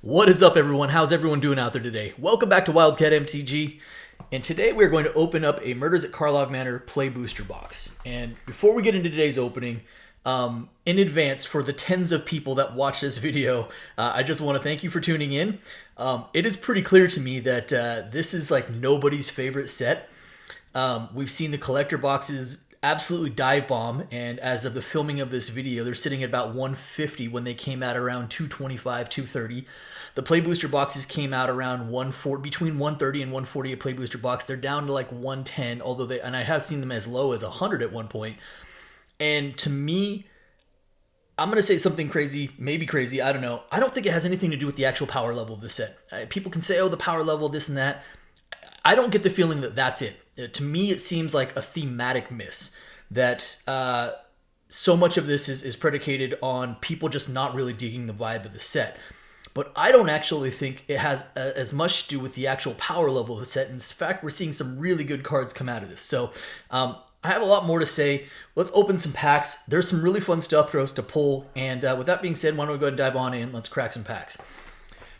What is up, everyone? How's everyone doing out there today? Welcome back to Wildcat MTG, and today we're going to open up a Murders at Karlov Manor Play Booster box. And before we get into today's opening, in advance for the tens of people that watch this video, I just want to thank you for tuning in. It is pretty clear to me that this is like nobody's favorite set. We've seen the collector boxes absolutely dive bomb, and as of the filming of this video, they're sitting at about 150 when they came out around 225, 230. The play booster boxes came out around 140, between 130 and 140 a play booster box. They're down to like 110, although and I have seen them as low as 100 at one point. And to me, I'm going to say something crazy, maybe crazy, I don't know. I don't think it has anything to do with the actual power level of the set. People can say, oh, the power level, this and that. I don't get the feeling that that's it. To me, it seems like a thematic miss, that so much of this is predicated on people just not really digging the vibe of the set. But I don't actually think it has as much to do with the actual power level of the set. In fact, we're seeing some really good cards come out of this. So I have a lot more to say. Let's open some packs. There's some really fun stuff for us to pull. And with that being said, why don't we go ahead and dive on in? Let's crack some packs.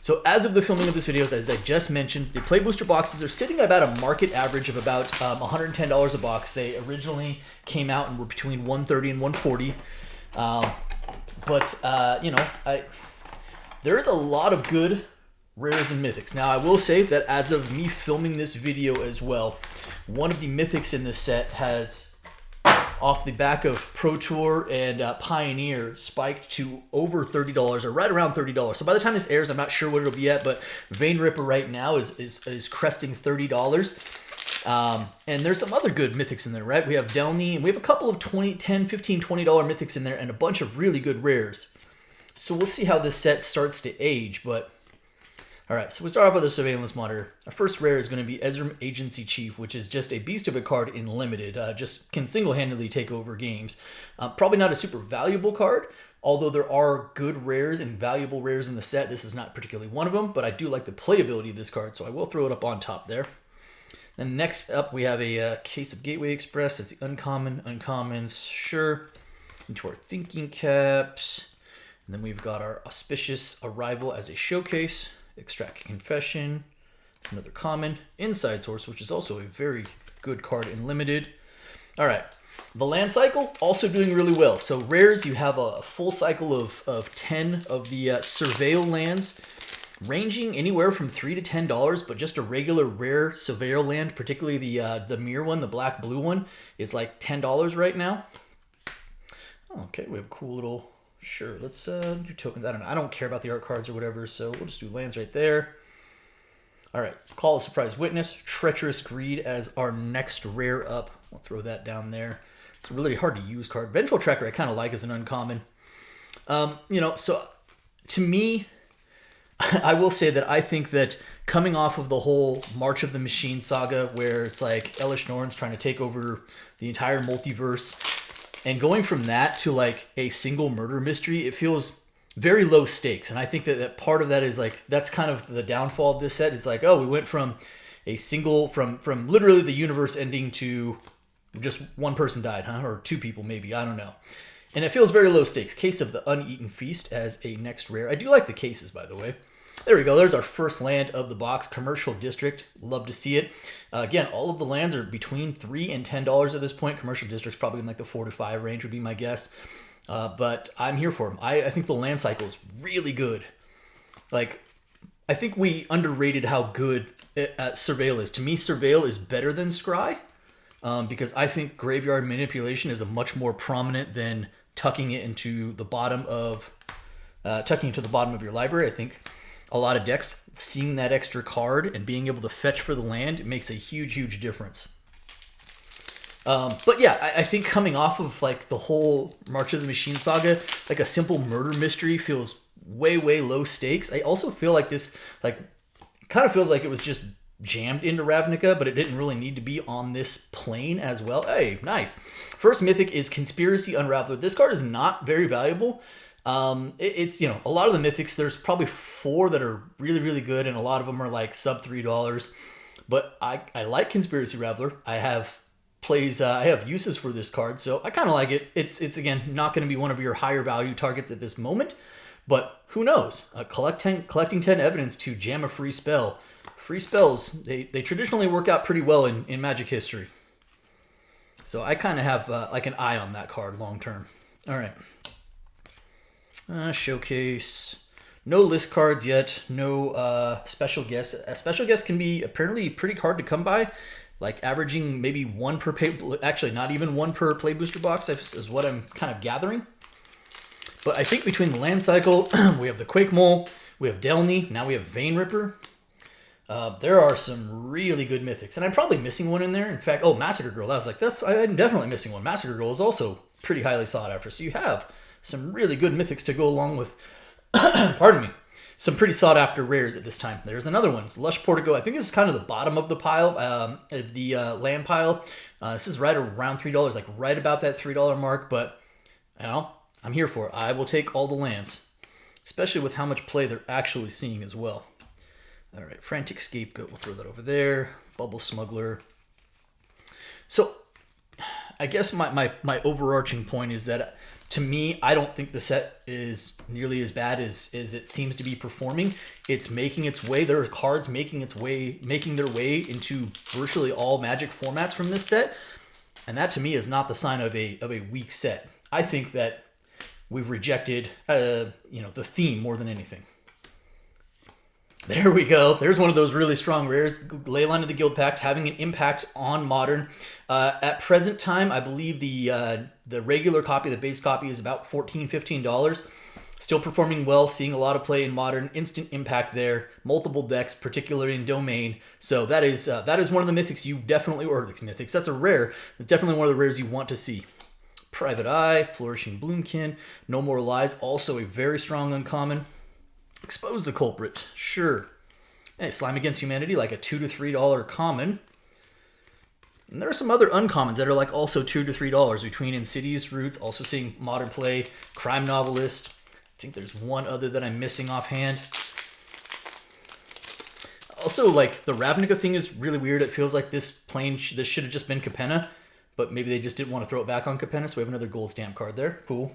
So as of the filming of this video, as I just mentioned, the play booster boxes are sitting at about a market average of about $110 a box. They originally came out and were between $130 and $140. There is a lot of good rares and mythics. Now, I will say that as of me filming this video as well, one of the mythics in this set has, off the back of Pro Tour and Pioneer, spiked to over $30, or right around $30. So by the time this airs, I'm not sure what it'll be at, but Vein Ripper right now is cresting $30. And there's some other good mythics in there, right? We have Delny, and we have a couple of $10, $15, $20 mythics in there, and a bunch of really good rares. So we'll see how this set starts to age, but... Alright, so we start off with a Surveillance Monitor. Our first rare is going to be Ezram Agency Chief, which is just a beast of a card in Limited. Just can single-handedly take over games. Probably not a super valuable card, although there are good rares and valuable rares in the set. This is not particularly one of them, but I do like the playability of this card, so I will throw it up on top there. Then next up, we have a case of Gateway Express. That's the uncommons, sure. Into our Thinking Caps. And then we've got our Auspicious Arrival as a showcase. Extract Confession, another common. Inside Source, which is also a very good card in Limited. All right, the land cycle also doing really well. So rares, you have a full cycle of 10 of the Surveil lands, ranging anywhere from $3 to $10, but just a regular rare Surveil land, particularly the mirror one, the black-blue one, is like $10 right now. Okay, we have a cool little... Sure, let's do tokens. I don't know. I don't care about the art cards or whatever, so we'll just do lands right there. All right, Call a Surprise Witness, Treacherous Greed as our next rare up. I'll throw that down there. It's a really hard to use card. Vengeful Tracker I kind of like as an uncommon. So to me, I will say that I think that coming off of the whole March of the Machine saga, where it's like Elish Norn's trying to take over the entire multiverse, and going from that to like a single murder mystery, it feels very low stakes. And I think that part of that is like, that's kind of the downfall of this set. It's like, oh, we went from a single, from literally the universe ending to just one person died, huh? Or two people maybe, I don't know. And it feels very low stakes. Case of the Uneaten Feast as a next rare. I do like the cases, by the way. There we go. There's our first land of the box, Commercial District. Love to see it. Again, all of the lands are between $3 and $10 at this point. Commercial District's probably in like the 4 to 5 range would be my guess. But I'm here for them. I think the land cycle is really good. Like, I think we underrated how good Surveil is. To me, Surveil is better than Scry, because I think Graveyard Manipulation is a much more prominent than tucking it into the bottom of your library. I think a lot of decks, seeing that extra card and being able to fetch for the land, it makes a huge, huge difference. But yeah, I think coming off of like the whole March of the Machine saga, like a simple murder mystery feels way, way low stakes. I also feel like this, like, kind of feels like it was just jammed into Ravnica, but it didn't really need to be on this plane as well. Hey, nice. First mythic is Conspiracy Unraveler. This card is not very valuable. It's, a lot of the mythics, there's probably 4 that are really, really good, and a lot of them are like sub $3. But I like Conspiracy Raveler. I have uses for this card, so I kind of like it. It's again not going to be one of your higher value targets at this moment, But who knows? Collecting 10 evidence to jam a free spell. Free spells, they traditionally work out pretty well in Magic history. So I kind of have like an eye on that card long term. All right. Showcase. No list cards yet. No special guests. A special guest can be apparently pretty hard to come by. Like averaging maybe one per actually not even one per play booster box is what I'm kind of gathering. But I think between the land cycle, we have the Quake Mole, we have Delny, now we have Vein Ripper. There are some really good mythics, and I'm probably missing one in there. In fact, Massacre Girl. I was like, I'm definitely missing one. Massacre Girl is also pretty highly sought after. So you have some really good mythics to go along with. Pardon me. Some pretty sought after rares at this time. There's another one. It's Lush Portico. I think this is kind of the bottom of the pile, the land pile. This is right around $3, like right about that $3 mark. But I'm here for it. I will take all the lands, especially with how much play they're actually seeing as well. All right, Frantic Scapegoat. We'll throw that over there. Bubble Smuggler. So, I guess my overarching point is that, to me, I don't think the set is nearly as bad as it seems to be performing. It's making its way. There are cards making their way into virtually all Magic formats from this set, and that to me is not the sign of a weak set. I think that we've rejected the theme more than anything. There we go. There's one of those really strong rares. Leyline of the Guild Pact having an impact on Modern. At present time, I believe the regular copy, the base copy, is about $14, $15. Still performing well, seeing a lot of play in Modern. Instant impact there. Multiple decks, particularly in Domain. So that is one of the mythics you definitely, or mythics, that's a rare. It's definitely one of the rares you want to see. Private Eye, Flourishing Bloomkin, No More Lies, also a very strong uncommon. Expose the Culprit, sure. Hey, Slime Against Humanity, like a $2 to $3 common. And there are some other uncommons that are like also $2 to $3 between Insidious Roots, also seeing Modern Play, Crime Novelist. I think there's one other that I'm missing offhand. Also, like, the Ravnica thing is really weird. It feels like this should have just been Capenna, but maybe they just didn't want to throw it back on Capenna, so we have another gold stamp card there. Cool.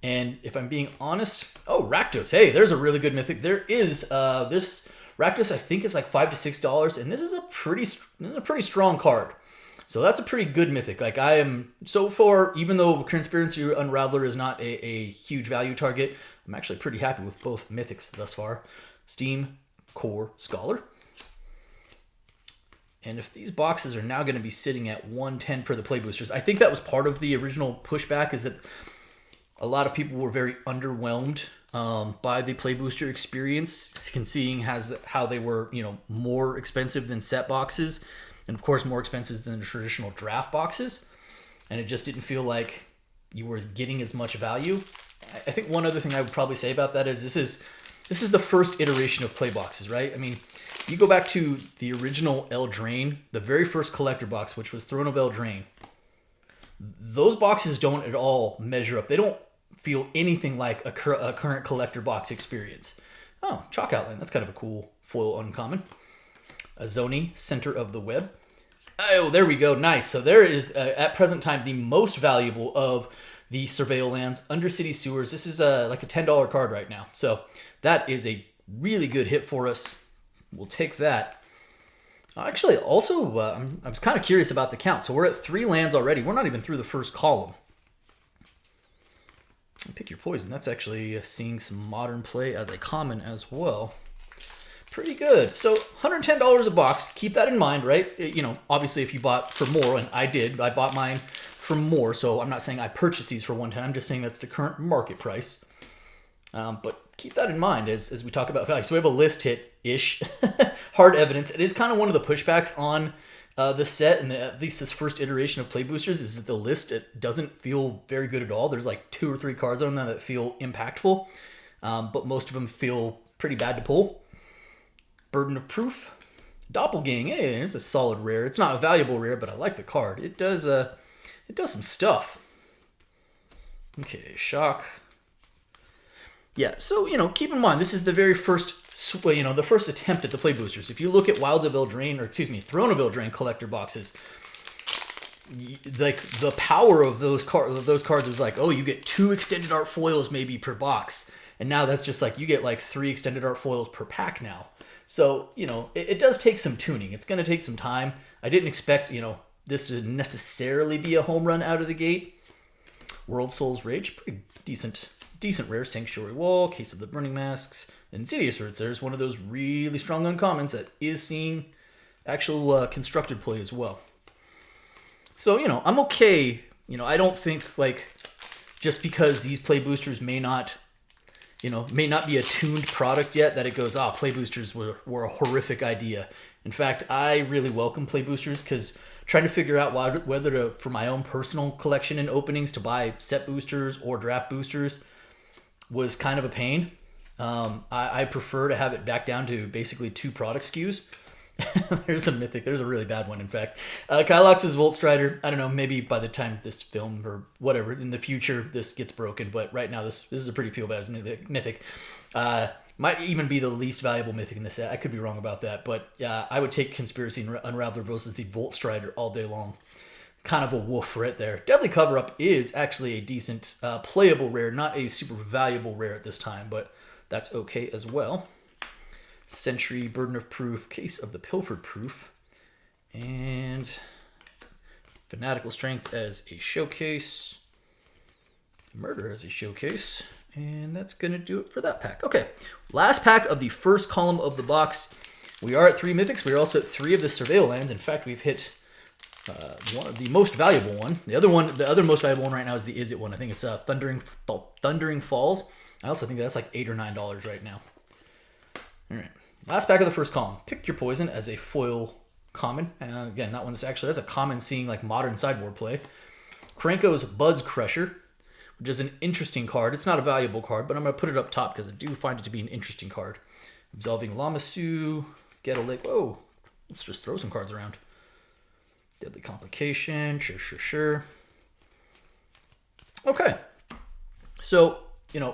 And if I'm being honest, Rakdos. Hey, there's a really good mythic. There is this Rakdos. I think is like $5 to $6, and this is a pretty strong card. So that's a pretty good mythic. Like, I am so far, even though Conspiracy Unraveler is not a huge value target, I'm actually pretty happy with both mythics thus far. Steam Core Scholar. And if these boxes are now going to be sitting at $110 per the play boosters, I think that was part of the original pushback. Is that a lot of people were very underwhelmed by the play booster experience, seeing how they were, more expensive than set boxes, and of course more expensive than the traditional draft boxes, and it just didn't feel like you were getting as much value. I think one other thing I would probably say about that is this is the first iteration of play boxes, right? I mean, you go back to the original Eldraine, the very first collector box, which was Throne of Eldraine. Those boxes don't at all measure up. They don't feel anything like a current collector box experience. Oh, Chalk Outline. That's kind of a cool foil uncommon. A Zoni, Center of the Web. Oh, there we go. Nice. So there is, at present time, the most valuable of the Surveil lands, Undercity Sewers. This is like a $10 card right now. So that is a really good hit for us. We'll take that. Actually, also, I was kind of curious about the count. So we're at 3 lands already. We're not even through the first column. Pick Your Poison. That's actually seeing some Modern Play as a common as well. Pretty good. So $110 a box. Keep that in mind, right? Obviously, if you bought for more, and I did. I bought mine for more, so I'm not saying I purchased these for $110. I'm just saying that's the current market price. But keep that in mind as we talk about value. So we have a list hit-ish. Hard evidence. It is kind of one of the pushbacks on the set, and at least this first iteration of Play Boosters, is that the list, it doesn't feel very good at all. There's like 2 or 3 cards on there that feel impactful, but most of them feel pretty bad to pull. Burden of Proof. Doppelgang. Hey, it's a solid rare. It's not a valuable rare, but I like the card. It does some stuff. Okay, Shock. Yeah, so, keep in mind, this is the very first, the first attempt at the Play Boosters. If you look at Throne of Eldraine collector boxes, like the power of those cards was like, oh, you get 2 extended art foils maybe per box, and now that's just like you get like 3 extended art foils per pack now. So you know it does take some tuning. It's going to take some time. I didn't expect this to necessarily be a home run out of the gate. World Soul's Rage, pretty decent rare. Sanctuary Wall, Case of the Burning Masks, Insidious Roots. There's one of those really strong uncommons that is seeing actual constructed play as well. So, I'm okay. I don't think, like, just because these play boosters may not be a tuned product yet, that it goes, play boosters were a horrific idea. In fact, I really welcome play boosters because trying to figure out whether to, for my own personal collection and openings, to buy set boosters or draft boosters was kind of a pain. I prefer to have it back down to basically 2 product SKUs. There's a Mythic. There's a really bad one, in fact. Kylox's Volt Strider. I don't know, maybe by the time this film or whatever, in the future, this gets broken. But right now, this is a pretty feel-bad Mythic. Might even be the least valuable Mythic in the set. I could be wrong about that. But I would take Conspiracy Unraveled versus the Volt Strider all day long. Kind of a woof right there. Deadly Cover-Up is actually a decent playable rare. Not a super valuable rare at this time, but that's okay as well. Sentry, Burden of Proof, Case of the Pilfered Proof, and Fanatical Strength as a showcase, Murder as a showcase, and that's going to do it for that pack. Okay, last pack of the first column of the box. We are at 3 Mythics. We are also at 3 of the Surveil lands. In fact, we've hit one of the most valuable one. The other most valuable one right now is the Is It one. I think it's Thundering Falls. I also think that's like $8 or $9 right now. All right, last pack of the first column. Pick Your Poison as a foil common. Again, that one's actually, that's a common seeing like modern sideboard play. Krenko's Buzz Crusher, which is an interesting card. It's not a valuable card, but I'm going to put it up top because I do find it to be an interesting card. Absolving Lamasu, Get a Lake. Whoa, let's just throw some cards around. Deadly Complication, sure. Okay, so,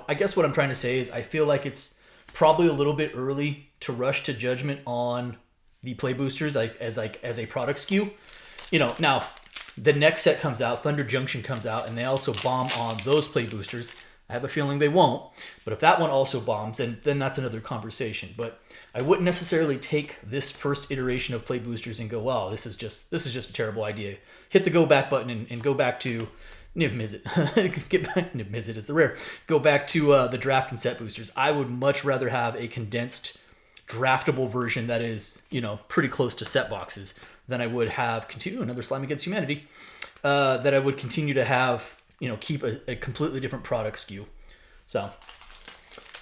I guess what I'm trying to say is I feel like it's probably a little bit early to rush to judgment on the play boosters as a product SKU. Now the next set comes out, Thunder Junction comes out, and they also bomb on those play boosters. I have a feeling they won't, but if that one also bombs, then that's another conversation. But I wouldn't necessarily take this first iteration of play boosters and go, wow, this is just a terrible idea. Hit the go back button and go back to Niv Mizzet. Get back. Niv Mizzet is the rare. Go back to the draft and set boosters. I would much rather have a condensed draftable version that is, pretty close to set boxes than I would have another Slime Against Humanity, that I would continue to have, keep a completely different product SKU. So,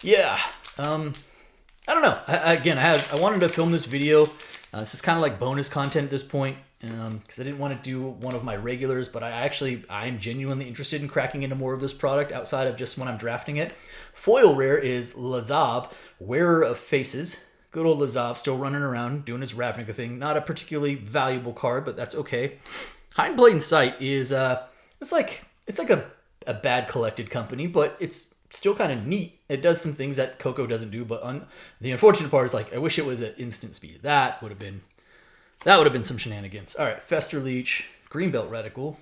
yeah. I don't know. I wanted to film this video. This is kind of like bonus content at this point, because I didn't want to do one of my regulars, but I'm genuinely interested in cracking into more of this product outside of just when I'm drafting it. Foil rare is Lazav, Wearer of Faces. Good old Lazav, still running around, doing his Ravnica thing. Not a particularly valuable card, but that's okay. Hide in Plain Sight is, it's like a bad collected company, but it's still kind of neat. It does some things that Coco doesn't do, but the unfortunate part is, like, I wish it was at instant speed. That would have been some shenanigans. All right, Fester Leech, Greenbelt Reticle.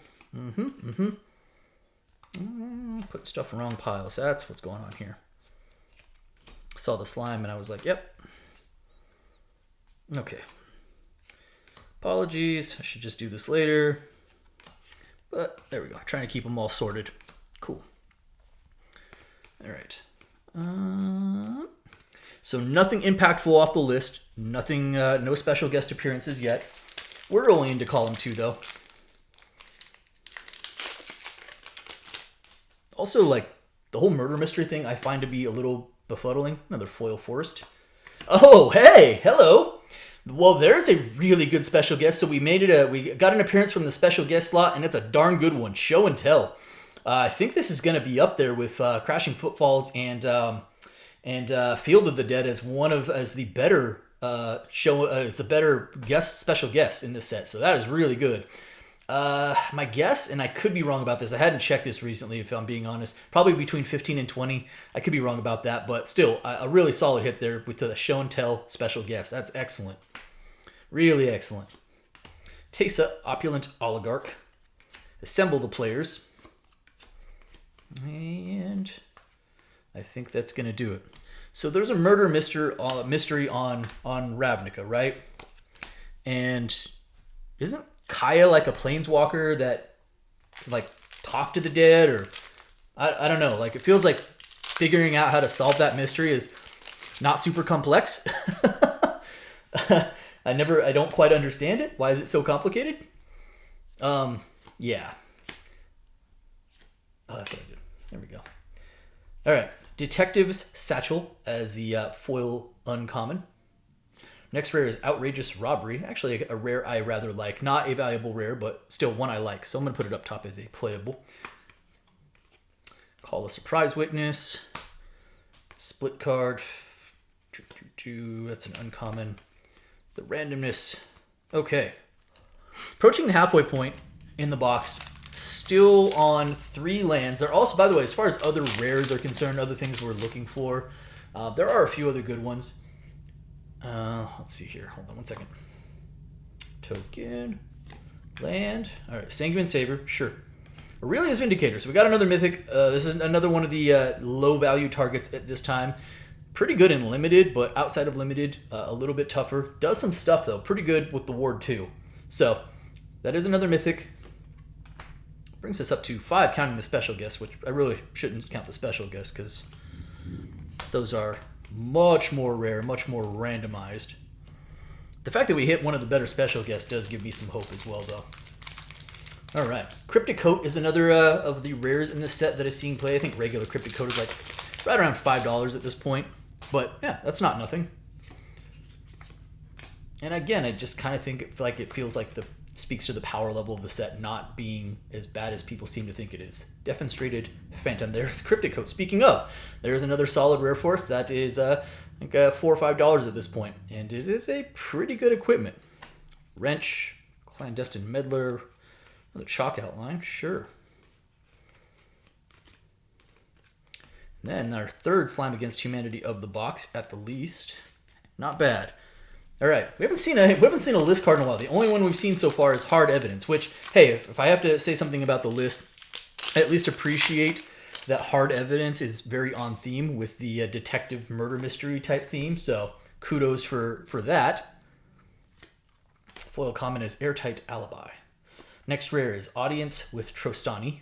Put stuff in wrong piles. That's what's going on here. Saw the slime and I was like, yep. Okay. Apologies. I should just do this later. But there we go. Trying to keep them all sorted. Cool. All right. So nothing impactful off the list. Nothing, no special guest appearances yet. We're only into column 2 though. Also, like, the whole murder mystery thing I find to be a little befuddling. Another foil forest. Oh, hey, hello. Well, there's a really good special guest. So we got an appearance from the special guest slot, and it's a darn good one. Show and Tell. I think this is going to be up there with Crashing Footfalls and Field of the Dead as the better special guest in this set. So that is really good. My guess, and I could be wrong about this, I hadn't checked this recently if I'm being honest, probably between 15 and 20. I could be wrong about that, but still, a really solid hit there with the Show and Tell special guest. That's excellent. Really excellent. Teysa, Opulent Oligarch. assemble the players. And I think that's going to do it. So there's a murder mystery on Ravnica, right? And isn't Kaya like a planeswalker that can like talk to the dead, or I don't know. Like it feels like figuring out how to solve that mystery is not super complex. I don't quite understand it. Why is it so complicated? Yeah. Oh, that's what I did. There we go. All right. Detective's Satchel as the foil uncommon. Next rare is Outrageous Robbery. Actually, a rare I rather like. Not a valuable rare, but still one I like. So I'm going to put it up top as a playable. Call a Surprise Witness. Split card. That's an uncommon. The randomness. Okay. Approaching the halfway point in the box. Still on 3 lands. There are also, by the way, as far as other rares are concerned, other things we're looking for, there are a few other good ones. Let's see here. Hold on one second. Token. Land. All right. Sanguine Saber. Sure. Aurelia's Vindicator. So we got another Mythic. This is another one of the low value targets at this time. Pretty good in Limited, but outside of Limited, a little bit tougher. Does some stuff, though. Pretty good with the Ward, too. So that is another Mythic. Brings us up to 5, counting the special guest, which I really shouldn't count the special guest because those are much more rare, much more randomized. The fact that we hit one of the better special guests does give me some hope as well, though. All right. Cryptic Coat is another of the rares in this set that I've seen play. I think regular Cryptic Coat is like right around $5 at this point. But yeah, that's not nothing. And again, I just kind of think it feels like speaks to the power level of the set not being as bad as people seem to think it is. Defenestrated Phantom. There's Cryptic Coat. Speaking of, there's another solid rare force that is I think $4 or $5 at this point, and it is a pretty good equipment. Wrench, Clandestine Meddler, another chalk outline, sure. And then our third Slime Against Humanity of the box at the least. Not bad. All right, we haven't seen a list card in a while. The only one we've seen so far is Hard Evidence, which, hey, if I have to say something about the list, I at least appreciate that Hard Evidence is very on theme with the detective murder mystery type theme, so kudos for that. Foil common is Airtight Alibi. Next rare is Audience with Trostani.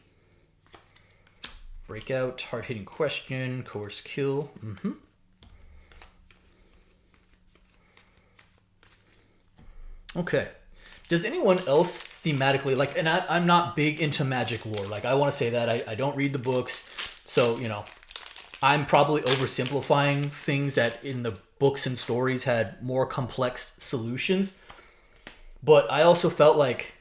Breakout, Hard-Hitting Question, Coerce Kill. Okay. Does anyone else thematically, like, and I'm not big into Magic lore. Like, I want to say that. I don't read the books. So, you know, I'm probably oversimplifying things that in the books and stories had more complex solutions. But I also felt like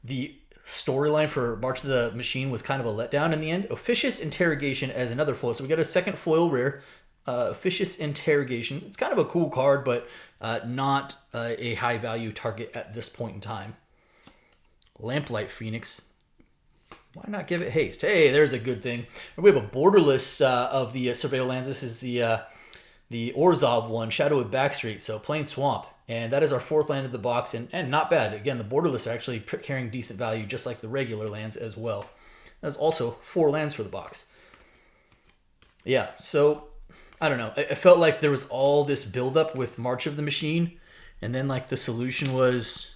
the storyline for March of the Machine was kind of a letdown in the end. Officious Interrogation as another foil. So we got a second foil rare. Officious Interrogation. It's kind of a cool card, but not a high value target at this point in time. Lamplight Phoenix. Why not give it haste? Hey, there's a good thing. We have a borderless of the Surveil lands. This is the Orzhov one, Shadowwood Backstreet, so Plain Swamp. And that is our 4th land of the box, and not bad. Again, the borderless are actually carrying decent value, just like the regular lands as well. That's also 4 lands for the box. Yeah, so I don't know. I felt like there was all this buildup with March of the Machine, and then like the solution was,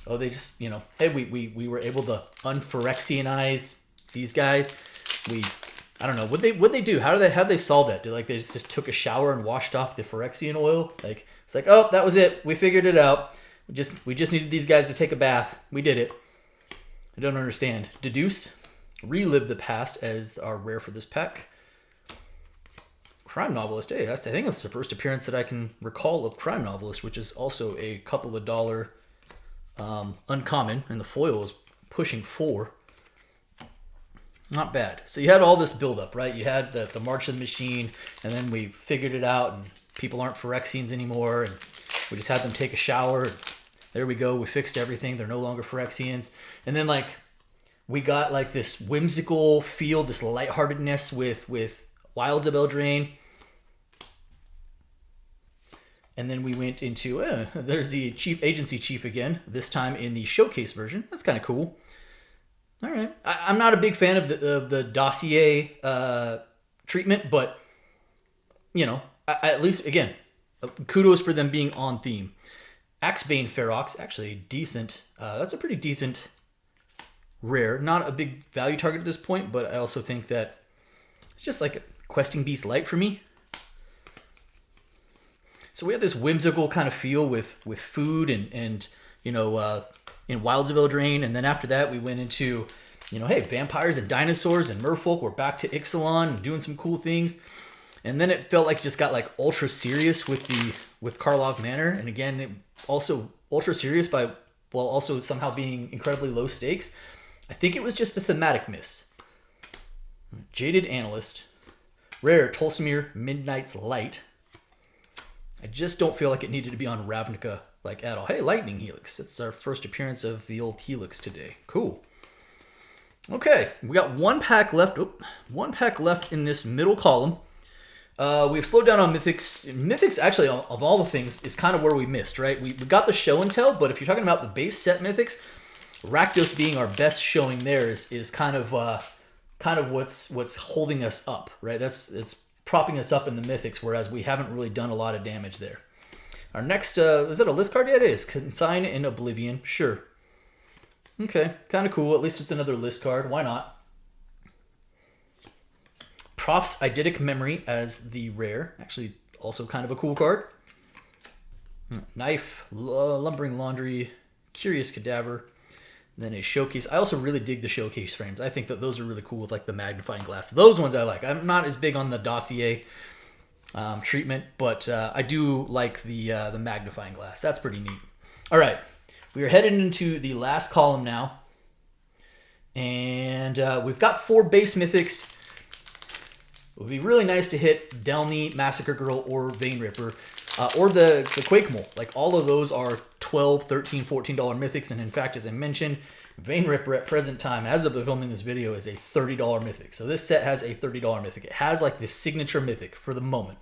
oh, they just, you know, hey, we were able to unphyrexianize these guys. I don't know, what'd they do? How'd they solve that? Did they just took a shower and washed off the Phyrexian oil? Like it's like, oh, that was it. We figured it out. We just needed these guys to take a bath. We did it. I don't understand. Deduce, Relive the Past as our rare for this pack. Crime Novelist. Hey, I think that's the first appearance that I can recall of Crime Novelist, which is also a couple of dollar uncommon, and the foil is pushing 4. Not bad. So you had all this buildup, right? You had the March of the Machine, and then we figured it out, and people aren't Phyrexians anymore, and we just had them take a shower. And there we go. We fixed everything. They're no longer Phyrexians. And then, like, we got, like, this whimsical feel, this lightheartedness with Wilds of Eldraine. And then we went into, there's the Chief Agency Chief again, this time in the Showcase version. That's kind of cool. All right. I'm not a big fan of the dossier treatment, but you know, at least again, kudos for them being on theme. Axebane Ferox, actually decent. That's a pretty decent rare. Not a big value target at this point, but I also think that it's just like a Questing Beast Light for me. So we have this whimsical kind of feel with food and you know, in Wilds of Eldraine, and then after that we went into, you know, hey, vampires and dinosaurs and merfolk. We're back to Ixalan and doing some cool things. And then it felt like it just got like ultra serious with Karlov Manor, and again, it also ultra serious while also somehow being incredibly low stakes. I think it was just a thematic miss. Jaded Analyst, rare Tolsimir Midnight's Light. I just don't feel like it needed to be on Ravnica like at all. Hey, Lightning Helix. It's our first appearance of the old Helix today. Cool. Okay, we got one pack left. One pack left in this middle column. We've slowed down on Mythics. Mythics, actually, of all the things, is kind of where we missed, right? We got the show and tell, but if you're talking about the base set Mythics, Rakdos being our best showing there is kind of what's holding us up, right? It's propping us up in the Mythics, whereas we haven't really done a lot of damage there. Our next, is it a list card? Yeah, it is. Consign in Oblivion. Sure. Okay, kind of cool. At least it's another list card. Why not? Prof's Eidetic Memory as the rare. Actually, also kind of a cool card. Knife, Lumbering Laundry, Curious Cadaver, then a Showcase. I also really dig the Showcase frames. I think that those are really cool with like the magnifying glass. Those ones I like. I'm not as big on the dossier treatment, but I do like the magnifying glass. That's pretty neat. All right, we are headed into the last column now, and we've got 4 base Mythics. It would be really nice to hit Delny, Massacre Girl, or Vein Ripper, or the Quake Mole. Like, all of those are $12, $13, $14 Mythics, and in fact, as I mentioned, Vein Ripper at present time, as of the filming this video, is a $30 Mythic. So this set has a $30 Mythic. It has like the signature Mythic for the moment.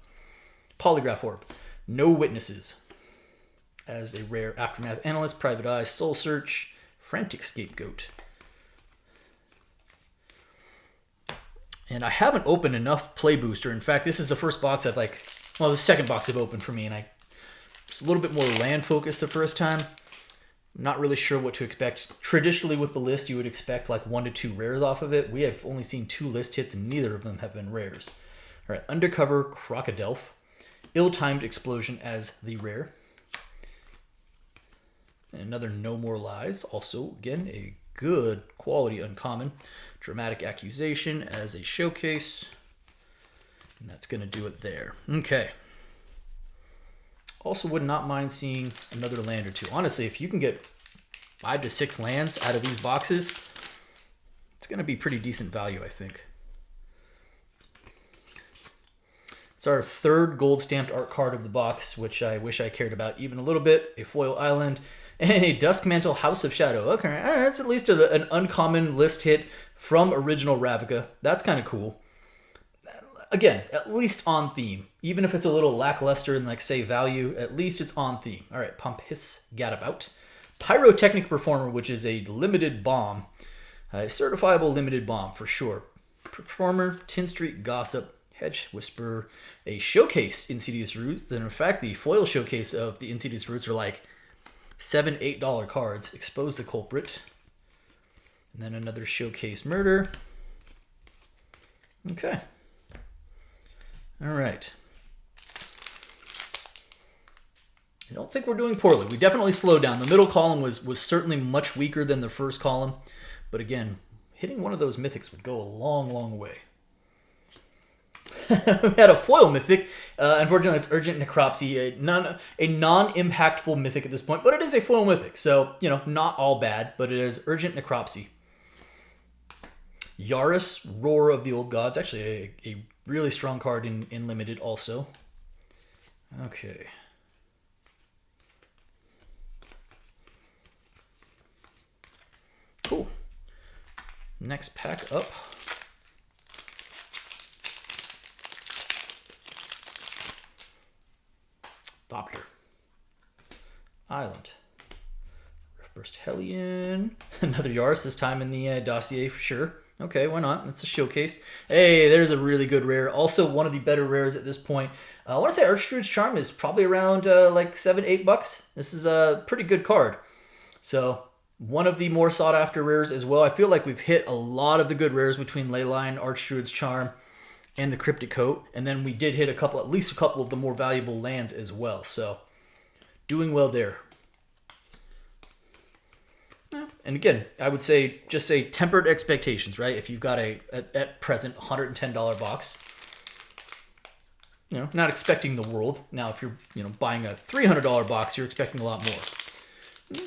Polygraph Orb, No Witnesses as a rare. Aftermath Analyst, Private Eye, Soul Search, Frantic Scapegoat. And I haven't opened enough Play Booster. In fact, this is the first box I've the second box I've opened for me, and it's a little bit more land focused the first time. I'm not really sure what to expect. Traditionally with the list, you would expect like 1 to 2 rares off of it. We have only seen 2 list hits, and neither of them have been rares. All right, Undercover Crocodile, Ill-Timed Explosion as the rare. And another No More Lies, also again a good quality uncommon. Dramatic Accusation as a Showcase. And that's going to do it there. Okay. Also would not mind seeing another land or 2. Honestly, if you can get 5 to 6 lands out of these boxes, it's going to be pretty decent value, I think. It's our 3rd gold stamped art card of the box, which I wish I cared about even a little bit. A Foil Island and a Duskmantle House of Shadow. Okay, that's at least an uncommon list hit from original Ravnica. That's kind of cool. Again, at least on theme. Even if it's a little lackluster in, like, say, value, at least it's on theme. All right, Pompous Gadabout. Pyrotechnic Performer, which is a limited bomb. A certifiable limited bomb, for sure. Performer, Tin Street Gossip, Hedge Whisperer, a Showcase Insidious Roots. And in fact, the foil showcase of the Insidious Roots are like $7, $8 cards. Expose the Culprit. And then another Showcase Murder. Okay. All right. I don't think we're doing poorly. We definitely slowed down. The middle column was certainly much weaker than the first column. But again, hitting one of those Mythics would go a long, long way. We had a foil Mythic. Unfortunately, it's Urgent Necropsy, a non-impactful Mythic at this point, but it is a foil Mythic. So, not all bad, but it is Urgent Necropsy. Yaris, Roar of the Old Gods. Actually, a really strong card in Limited also. Okay. Cool. Next pack up. Thopter. Island. Burst Hellion. Another Yaris, this time in the dossier for sure. Okay, why not? That's a showcase. Hey, there's a really good rare. Also, one of the better rares at this point. I want to say Archdruid's Charm is probably around like $7-8. This is a pretty good card. So, one of the more sought after rares as well. I feel like we've hit a lot of the good rares between Leyline, Archdruid's Charm, and the Cryptic Coat. And then we did hit at least a couple of the more valuable lands as well. So, doing well there. And again, I would say, just say tempered expectations, right? If you've got at present, $110 box, not expecting the world. Now, if you're, buying a $300 box, you're expecting a lot more.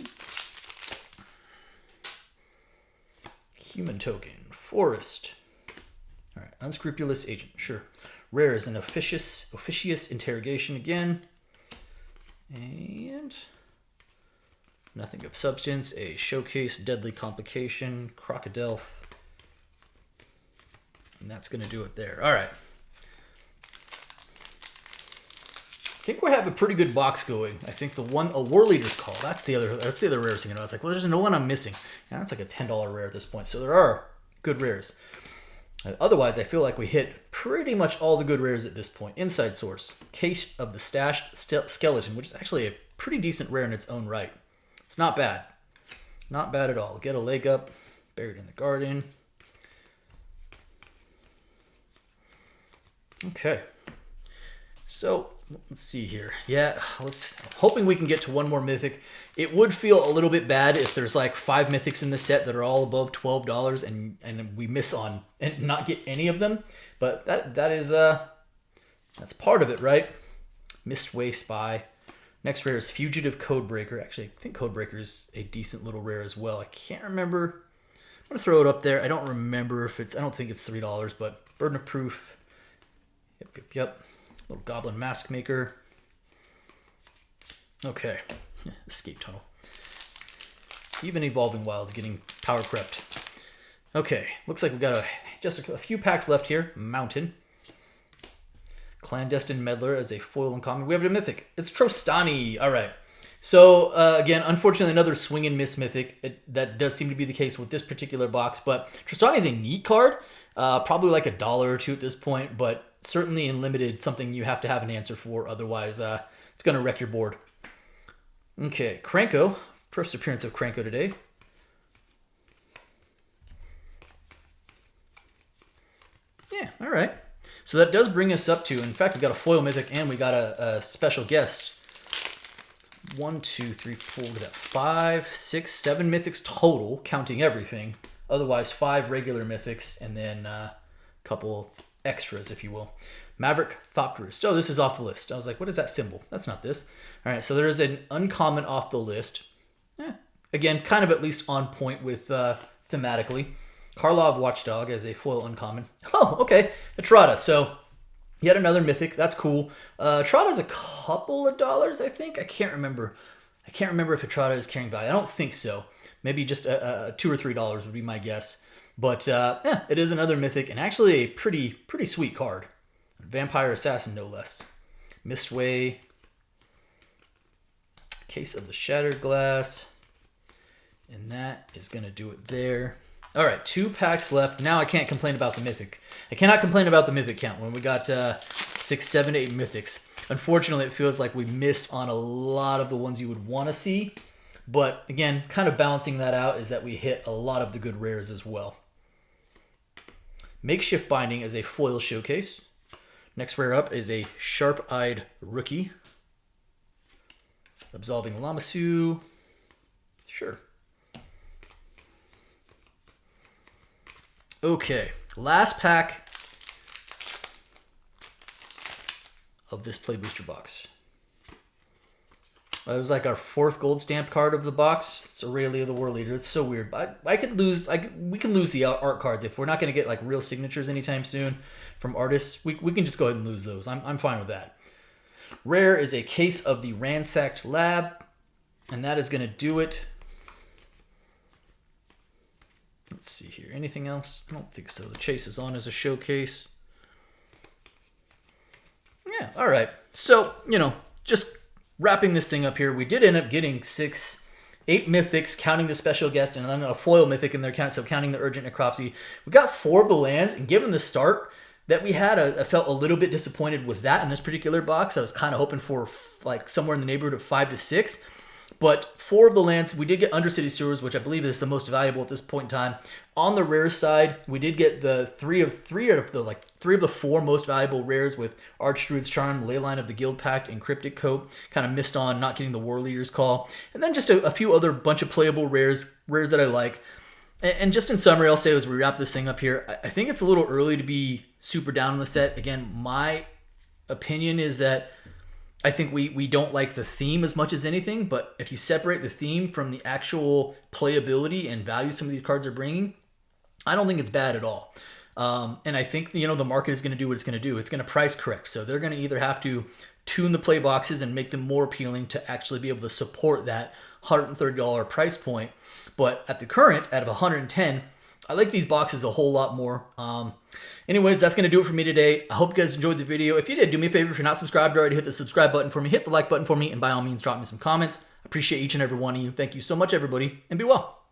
Human token, Forest. All right, Unscrupulous Agent, sure. Rare is an officious interrogation again. And nothing of substance, a showcase, Deadly Complication, Crocodile. And that's going to do it there. All right. I think we have a pretty good box going. I think a War Leader's Call. That's the other rare thing. I was like, well, there's no one I'm missing. Yeah, that's like a $10 rare at this point. So there are good rares. Otherwise, I feel like we hit pretty much all the good rares at this point. Inside Source, Case of the Stashed Skeleton, which is actually a pretty decent rare in its own right. It's not bad. Not bad at all. Get a Leg Up, Buried in the Garden. Okay. So, let's see here. Yeah, hoping we can get to one more Mythic. It would feel a little bit bad if there's like 5 Mythics in the set that are all above $12 and we miss on and not get any of them. But that's part of it, right? Mistway Spy. Next rare is Fugitive Codebreaker. Actually, I think Codebreaker is a decent little rare as well. I can't remember. I'm going to throw it up there. I don't remember if I don't think it's $3, but Burden of Proof. Yep. Little Goblin Mask Maker. Okay. Escape Tunnel. Even Evolving Wilds getting power crept. Okay. Looks like we've got just a few packs left here. Mountain. Clandestine Meddler as a foil uncommon. We have a Mythic. It's Trostani. All right. So, again, unfortunately, another swing and miss Mythic. That does seem to be the case with this particular box. But Trostani is a neat card. Probably like $1 or $2 at this point. But certainly in Limited, something you have to have an answer for. Otherwise, it's going to wreck your board. Okay. Kranko. First appearance of Kranko today. Yeah. All right. So that does bring us up to, in fact, we got a foil Mythic and we got a special guest. 1, 2, 3, 4, 5, 6, 7 Mythics total, counting everything. Otherwise, 5 regular Mythics and then a couple extras, if you will. Maverick Thopterist. Oh, this is off the list. I was like, what is that symbol? That's not this. All right, so there is an uncommon off the list. Again, kind of at least on point with thematically. Karlov Watchdog as a foil uncommon. Oh, okay. Etrata. So, yet another Mythic. That's cool. Etrata's a couple of dollars, I think. I can't remember. I can't remember if Etrata is carrying value. I don't think so. Maybe just $2 or $3 would be my guess. But, yeah, it is another Mythic and actually a pretty sweet card. Vampire Assassin, no less. Mistway. Case of the Shattered Glass. And that is going to do it there. All right, 2 packs left. Now I can't complain about the Mythic. I cannot complain about the Mythic count when we got 6, 7, 8 Mythics. Unfortunately, it feels like we missed on a lot of the ones you would want to see. But again, kind of balancing that out is that we hit a lot of the good rares as well. Makeshift Binding as a foil showcase. Next rare up is a Sharp-Eyed Rookie. Absolving Lamassu. Sure. Okay, last pack of this Play Booster box. It was like our 4th gold stamped card of the box. It's Aurelia the War Leader. It's so weird. We can lose the art cards if we're not going to get like real signatures anytime soon from artists. We can just go ahead and lose those. I'm fine with that. Rare is a Case of the Ransacked Lab, and that is going to do it. Let's see here. Anything else? I don't think so. The Chase is on as a showcase. Yeah, all right. So, just wrapping this thing up here, we did end up getting 6 8 mythics, counting the special guest, and then a foil mythic in there, so counting the urgent necropsy. We got 4 of the lands, and given the start that we had, I felt a little bit disappointed with that in this particular box. I was kind of hoping for like somewhere in the neighborhood of 5 to 6. But 4 of the lands, we did get Undercity Sewers, which I believe is the most valuable at this point in time. On the rare side, we did get the 3 of the 4 most valuable rares with Archdruid's Charm, Leyline of the Guild Pact, and Cryptic Coat. Kind of missed on not getting the War Leader's Call. And then just a few other bunch of playable rares that I like. And just in summary, I'll say as we wrap this thing up here, I think it's a little early to be super down on the set. Again, my opinion is that I think we don't like the theme as much as anything, but if you separate the theme from the actual playability and value some of these cards are bringing, I don't think it's bad at all. And I think, the market is going to do what it's going to do. It's going to price correct. So they're going to either have to tune the play boxes and make them more appealing to actually be able to support that $130 price point. But at the current, out of 110, I like these boxes a whole lot more. Anyways, that's going to do it for me today. I hope you guys enjoyed the video. If you did, do me a favor. If you're not subscribed already, hit the subscribe button for me. Hit the like button for me. And by all means, drop me some comments. I appreciate each and every one of you. Thank you so much, everybody. And be well.